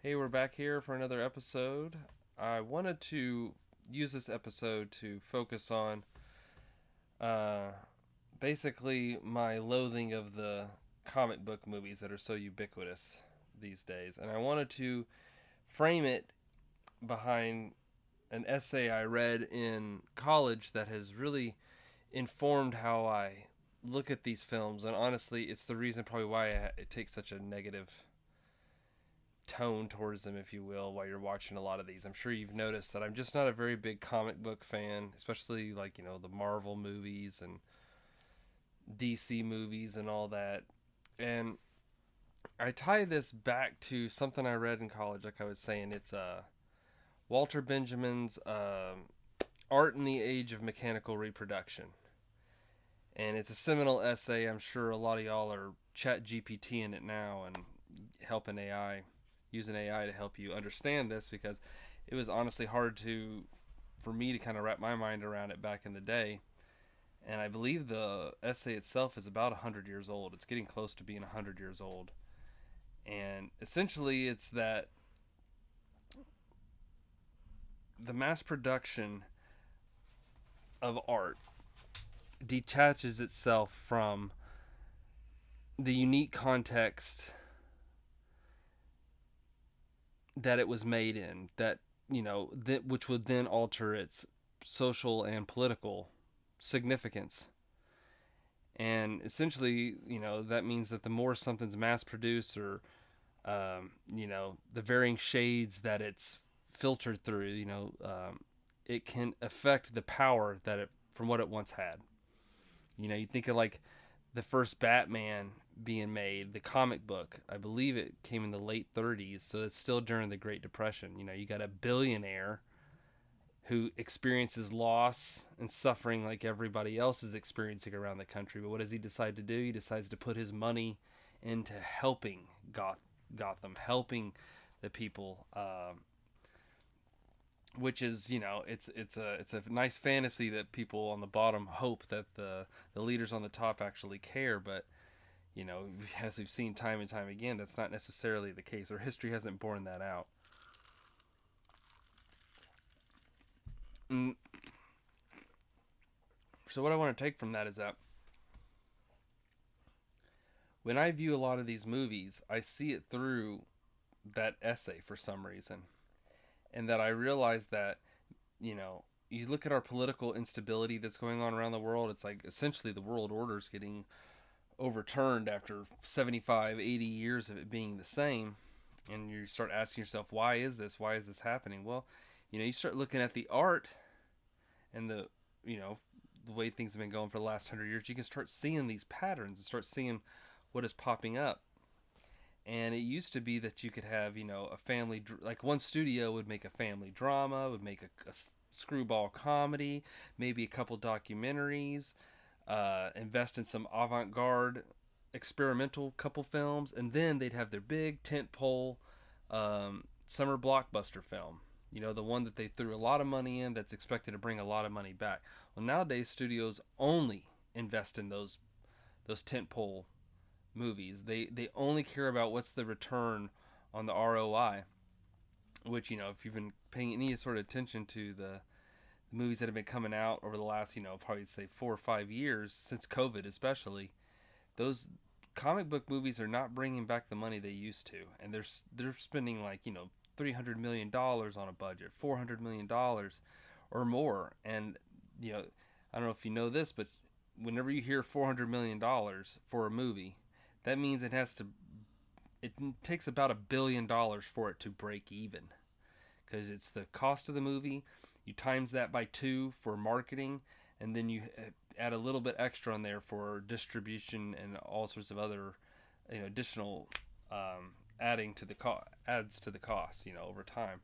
Hey, we're back here for another episode. I wanted to use this episode to focus on uh, basically my loathing of the comic book movies that are so ubiquitous these days. And I wanted to frame it behind an essay I read in college that has really informed how I look at these films. And honestly, it's the reason probably why it takes such a negative tone towards them, if you will, while you're watching a lot of these. I'm sure you've noticed that I'm just not a very big comic book fan, especially like, the Marvel movies and DC movies and all that. And I tie this back to something I read in college, like I was saying. It's Walter Benjamin's Art in the Age of Mechanical Reproduction. And it's a seminal essay. I'm sure a lot of y'all are chat GPT in it now and helping AI, using AI to help you understand this, because it was honestly hard to for me to kind of wrap my mind around it back in the day. And I believe the essay itself is about 100 years old. It's getting close to being 100 years old. And essentially, it's that the mass production of art detaches itself from the unique context that it was made in, that which would then alter its social and political significance. And essentially, that means that the more something's mass produced, or the varying shades that it's filtered through, it can affect the power that it from what it once had. You think of like the first Batman being made, the comic book. I believe it came in the late 30s, so it's still during the Great Depression. You got a billionaire who experiences loss and suffering like everybody else is experiencing around the country. But what does he decide to do? He decides to put his money into helping Gotham, helping the people. Which is, it's a nice fantasy that people on the bottom hope that the leaders on the top actually care. But as we've seen time and time again, that's not necessarily the case, or history hasn't borne that out. Mm, so what I want to take from that is that when I view a lot of these movies, I see it through that essay for some reason. And that I realize that, you look at our political instability that's going on around the world, it's like essentially the world order is getting overturned after 75, 80 years of it being the same. And you start asking yourself, why is this? Why is this happening? Well, you start looking at the art and the way things have been going for the last 100 years. You can start seeing these patterns and start seeing what is popping up. And it used to be that you could have, a family, like one studio would make a family drama, would make a screwball comedy, maybe a couple documentaries, invest in some avant-garde experimental couple films, and then they'd have their big tentpole summer blockbuster film. The one that they threw a lot of money in, that's expected to bring a lot of money back. Well, nowadays studios only invest in those tentpole movies. They only care about what's the return on the ROI. Which, if you've been paying any sort of attention to the movies that have been coming out over the last, probably say 4 or 5 years, since COVID especially, those comic book movies are not bringing back the money they used to. And they're spending like, $300 million on a budget, $400 million or more. And I don't know if you know this, but whenever you hear $400 million for a movie, that means it takes about $1 billion for it to break even, because it's the cost of the movie. You times that by two for marketing, and then you add a little bit extra on there for distribution and all sorts of other, additional adding to the adds to the cost, over time.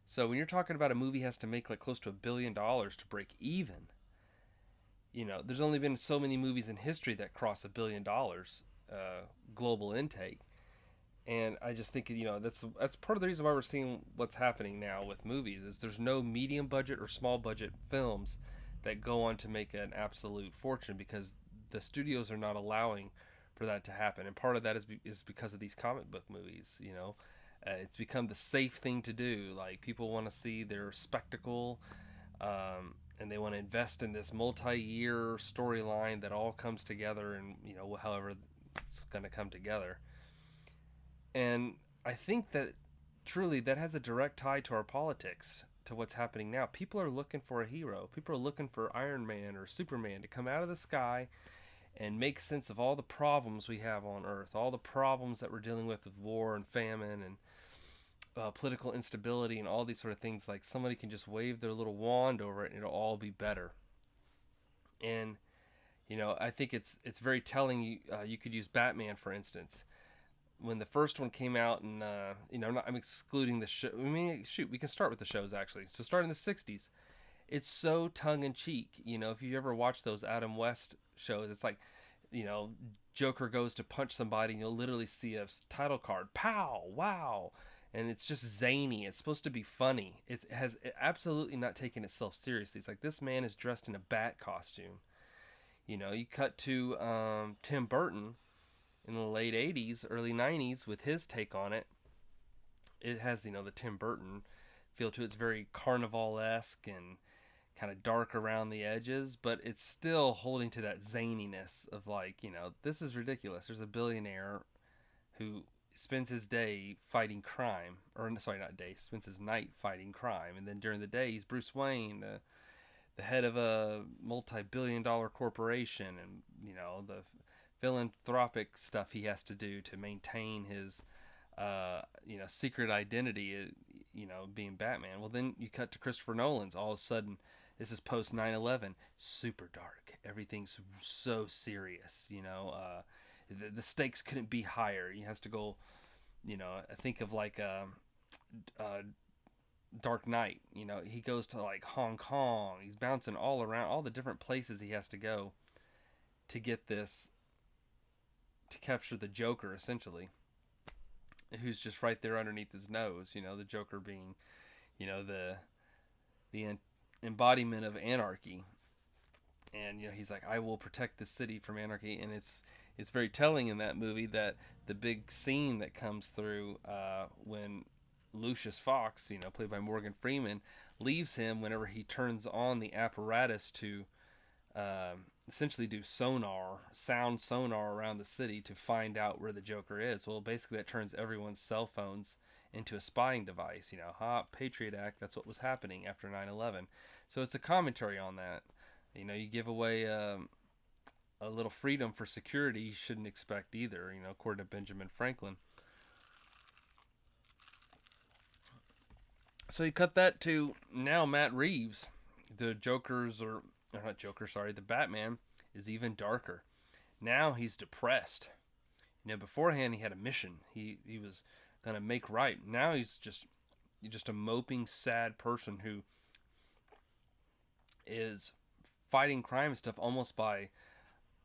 So when you're talking about a movie has to make like close to $1 billion to break even, there's only been so many movies in history that cross $1 billion global intake. And I just think, that's part of the reason why we're seeing what's happening now with movies, is there's no medium budget or small budget films that go on to make an absolute fortune, because the studios are not allowing for that to happen. And part of that is because of these comic book movies. It's become the safe thing to do. Like, people want to see their spectacle, and they want to invest in this multi-year storyline that all comes together, and however it's going to come together. And I think that truly that has a direct tie to our politics, to what's happening now. People are looking for a hero. People are looking for Iron Man or Superman to come out of the sky and make sense of all the problems we have on Earth, all the problems that we're dealing with war and famine and political instability and all these sort of things. Like, somebody can just wave their little wand over it and it'll all be better. And I think it's very telling. You could use Batman, for instance. When the first one came out, and I'm excluding the show. I mean, shoot, we can start with the shows actually. So, starting in the '60s, it's so tongue in cheek. If you ever watch those Adam West shows, it's like, Joker goes to punch somebody, and you'll literally see a title card, "Pow, wow," and it's just zany. It's supposed to be funny. It has absolutely not taken itself seriously. It's like, this man is dressed in a bat costume. You cut to Tim Burton in the late 80s, early 90s with his take on it. It has, the Tim Burton feel to it. It's very carnival-esque and kind of dark around the edges, but it's still holding to that zaniness of, like, this is ridiculous. There's a billionaire who spends his day fighting crime, or sorry, not day, spends his night fighting crime, and then during the day he's Bruce Wayne, the head of a multi-billion-dollar corporation, and the philanthropic stuff he has to do to maintain his secret identity, being Batman. Well, then you cut to Christopher Nolan's. All of a sudden, this is post 9/11, super dark. Everything's so serious. The stakes couldn't be higher. He has to go. I think of like Dark Knight. He goes to like Hong Kong. He's bouncing all around, all the different places he has to go to get this, to capture the Joker, essentially, who's just right there underneath his nose. The Joker being, the embodiment of anarchy. And he's like, I will protect the city from anarchy. And it's very telling in that movie that the big scene that comes through when Lucius Fox, played by Morgan Freeman, leaves him whenever he turns on the apparatus to essentially do sound sonar around the city to find out where the Joker is. Well, basically that turns everyone's cell phones into a spying device. Patriot Act, that's what was happening after 9/11. So it's a commentary on that. You give away a little freedom for security you shouldn't expect either, according to Benjamin Franklin. So you cut that to now Matt Reeves. The the Batman is even darker. Now he's depressed. Beforehand he had a mission. He was gonna make right. Now he's just a moping, sad person who is fighting crime and stuff almost by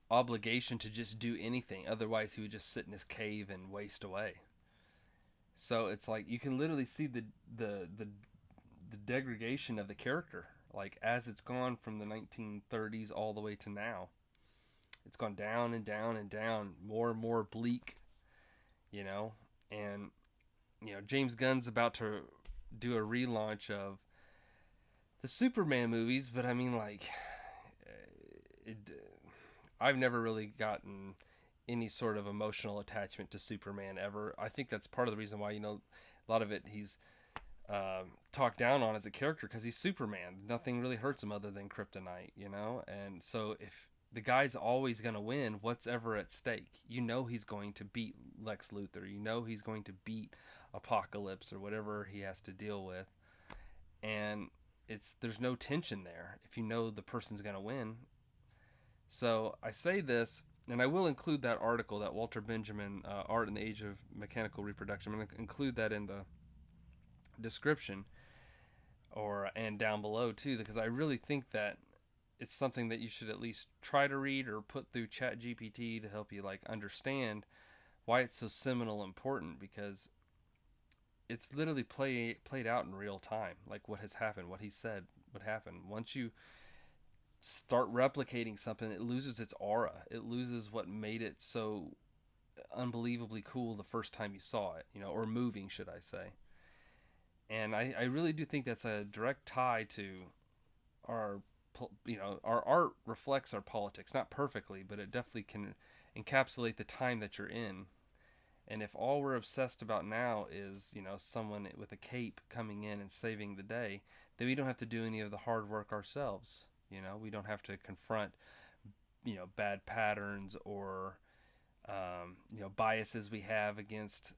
obligation to just do anything. Otherwise he would just sit in his cave and waste away. So it's like you can literally see the degradation of the character, like, as it's gone from the 1930s all the way to now. It's gone down and down and down, more and more bleak, and James Gunn's about to do a relaunch of the Superman movies, but I mean, like, I've never really gotten any sort of emotional attachment to Superman ever. I think that's part of the reason why, a lot of it he's talked down on as a character, because he's Superman. Nothing really hurts him other than kryptonite, and so if the guy's always going to win, what's ever at stake? He's going to beat Lex Luthor. He's going to beat Apocalypse or whatever he has to deal with, and there's no tension there if the person's going to win. So I say this, and I will include that article, that Walter Benjamin, Art in the Age of Mechanical Reproduction. I'm going to include that in the description and down below too, because I really think that it's something that you should at least try to read or put through ChatGPT to help you, like, understand why it's so seminal important, because it's literally played out in real time, like what has happened, what he said would happen. Once you start replicating something, it loses its aura. It loses what made it so unbelievably cool the first time you saw it, or moving, should I say. And I really do think that's a direct tie to our, our art reflects our politics, not perfectly, but it definitely can encapsulate the time that you're in. And if all we're obsessed about now is, someone with a cape coming in and saving the day, then we don't have to do any of the hard work ourselves. We don't have to confront, bad patterns or, biases we have against,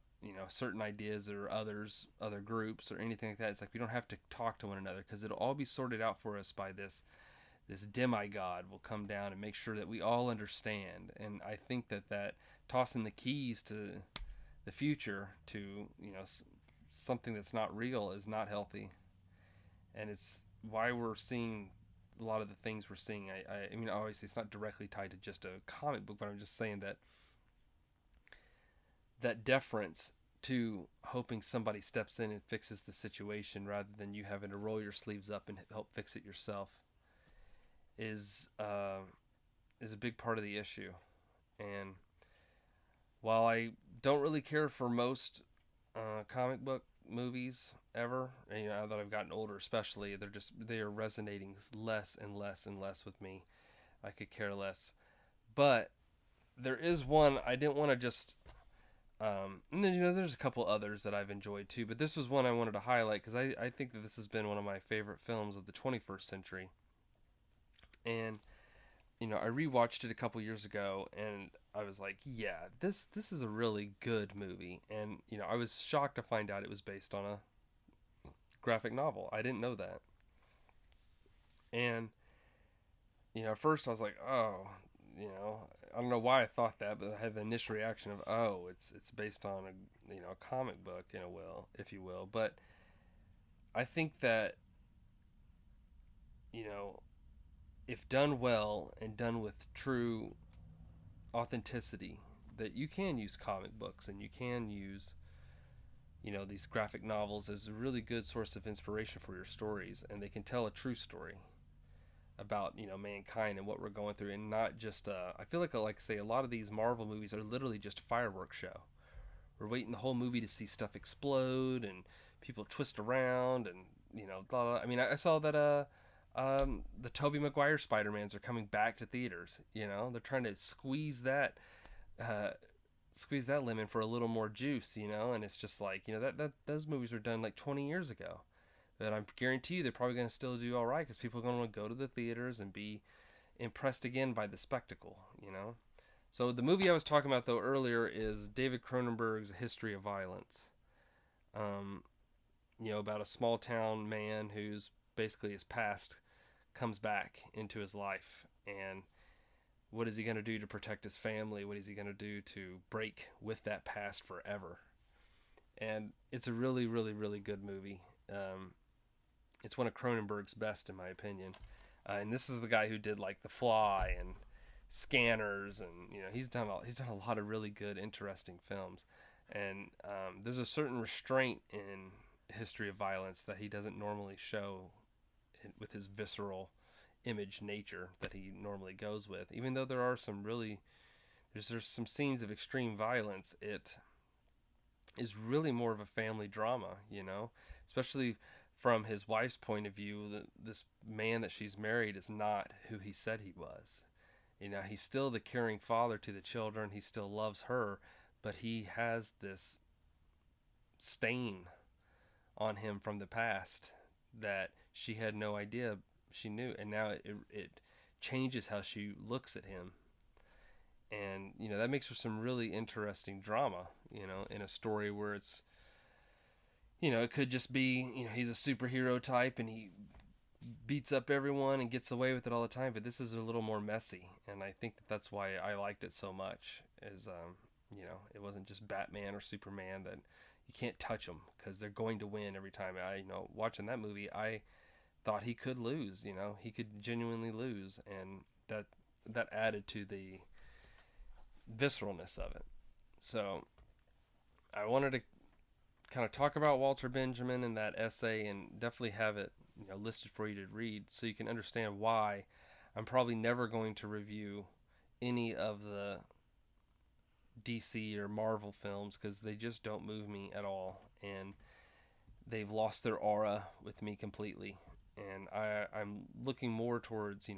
certain ideas or other groups or anything like that. It's like we don't have to talk to one another because it'll all be sorted out for us by this demigod will come down and make sure that we all understand. And I think that tossing the keys to the future to something that's not real is not healthy, and it's why we're seeing a lot of the things we're seeing. I mean, obviously it's not directly tied to just a comic book, but I'm just saying that deference to hoping somebody steps in and fixes the situation rather than you having to roll your sleeves up and help fix it yourself is a big part of the issue. And while I don't really care for most comic book movies ever, and, now that I've gotten older, especially, they are resonating less and less and less with me. I could care less, but there is one I didn't want to just. And then there's a couple others that I've enjoyed too, but this was one I wanted to highlight because I think that this has been one of my favorite films of the 21st century. And I rewatched it a couple years ago, and I was like, yeah, this is a really good movie. And I was shocked to find out it was based on a graphic novel. I didn't know that. And at first I was like, oh, I don't know why I thought that, but I had the initial reaction of, oh, it's based on a comic book, if you will. But I think that if done well and done with true authenticity, that you can use comic books and you can use these graphic novels as a really good source of inspiration for your stories, and they can tell a true story about mankind and what we're going through, and not just I feel like say a lot of these Marvel movies are literally just a fireworks show. We're waiting the whole movie to see stuff explode and people twist around and blah, blah. I mean, I saw that the Tobey Maguire Spider-Mans are coming back to theaters. They're trying to squeeze that lemon for a little more juice. And it's just like that those movies were done like 20 years ago. But I guarantee you they're probably going to still do all right because people are going to want to go to the theaters and be impressed again by the spectacle. So the movie I was talking about though earlier is David Cronenberg's History of Violence. About a small town man who's basically his past comes back into his life, and what is he going to do to protect his family? What is he going to do to break with that past forever? And it's a really, really, really good movie. It's one of Cronenberg's best, in my opinion. And this is the guy who did like The Fly and Scanners, and he's done a lot of really good, interesting films. And there's a certain restraint in History of Violence that he doesn't normally show with his visceral image nature that he normally goes with. Even though there are some there's some scenes of extreme violence, it is really more of a family drama, especially from his wife's point of view. This man that she's married is not who he said he was. He's still the caring father to the children. He still loves her, but he has this stain on him from the past that she had no idea she knew, and now it changes how she looks at him. And that makes for some really interesting drama, in a story where it's it could just be he's a superhero type and he beats up everyone and gets away with it all the time, but this is a little more messy, and I think that's why I liked it so much. Is it wasn't just Batman or Superman that you can't touch them because they're going to win every time. Watching that movie, I thought he could lose. He could genuinely lose, and that added to the visceralness of it. So I wanted to kind of talk about Walter Benjamin and that essay, and definitely have it listed for you to read so you can understand why I'm probably never going to review any of the DC or Marvel films because they just don't move me at all, and they've lost their aura with me completely. And I'm looking more towards,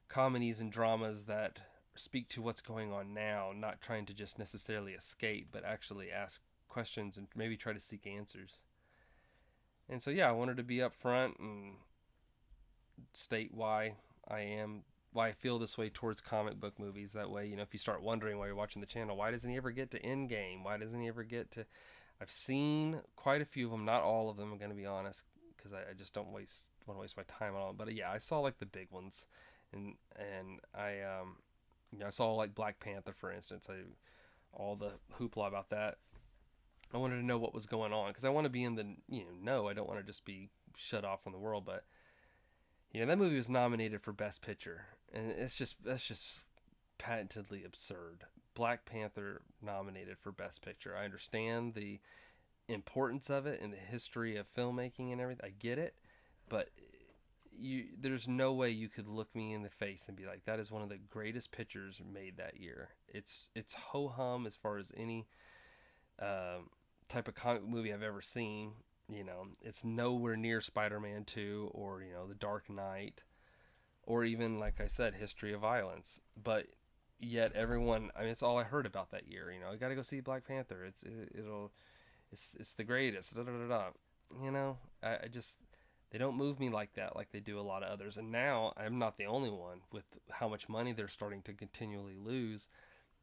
comedies and dramas that speak to what's going on now, not trying to just necessarily escape, but actually ask questions and maybe try to seek answers. And so, yeah, I wanted to be upfront and state why I feel this way towards comic book movies. That way, if you start wondering while you're watching the channel, why doesn't he ever get to Endgame? Why doesn't he ever get to? I've seen quite a few of them, not all of them. I'm going to be honest, because I just don't want to waste my time on all. But yeah, I saw like the big ones, and I saw like Black Panther, for instance. All the hoopla about that. I wanted to know what was going on because I want to be in the know. I don't want to just be shut off from the world. But that movie was nominated for Best Picture, and that's just patently absurd. Black Panther nominated for Best Picture. I understand the importance of it and the history of filmmaking and everything. I get it, but there's no way you could look me in the face and be like, that is one of the greatest pictures made that year. It's ho hum as far as any type of comic movie I've ever seen. It's nowhere near Spider-Man 2 or The Dark Knight, or even, like I said, History of Violence. But yet everyone, it's all I heard about that year. I got to go see Black Panther. It's the greatest. Da, da, da, da. I just, they don't move me like that, like they do a lot of others. And now I'm not the only one with how much money they're starting to continually lose.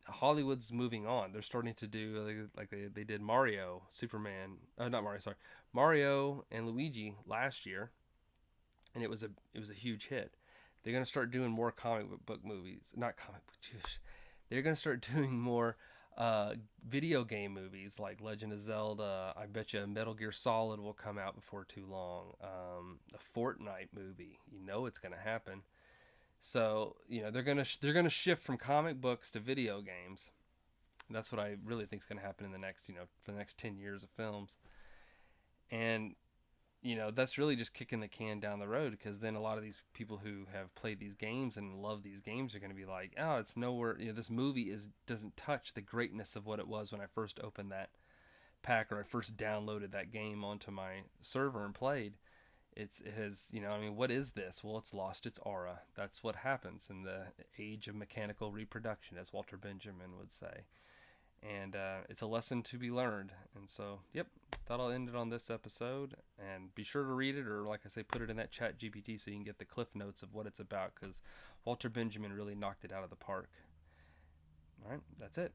Hollywood's moving on. They're starting to do like they did Mario, Superman, not Mario, sorry, Mario and Luigi last year, and it was a huge hit. They're gonna start doing more comic book movies, not comic book. They're gonna start doing more video game movies like Legend of Zelda. I bet you Metal Gear Solid will come out before too long. A Fortnite movie, it's gonna happen. So they're gonna shift from comic books to video games. And that's what I really think is gonna happen in the next for the next 10 years of films. And that's really just kicking the can down the road, because then a lot of these people who have played these games and love these games are gonna be like, oh, it's nowhere. This movie doesn't touch the greatness of what it was when I first opened that pack or I first downloaded that game onto my server and played. It has, what is this? Well, it's lost its aura. That's what happens in the age of mechanical reproduction, as Walter Benjamin would say. And it's a lesson to be learned. And so, yep, that'll end it on this episode. And be sure to read it, or like I say, put it in that chat GPT so you can get the cliff notes of what it's about, because Walter Benjamin really knocked it out of the park. All right, that's it.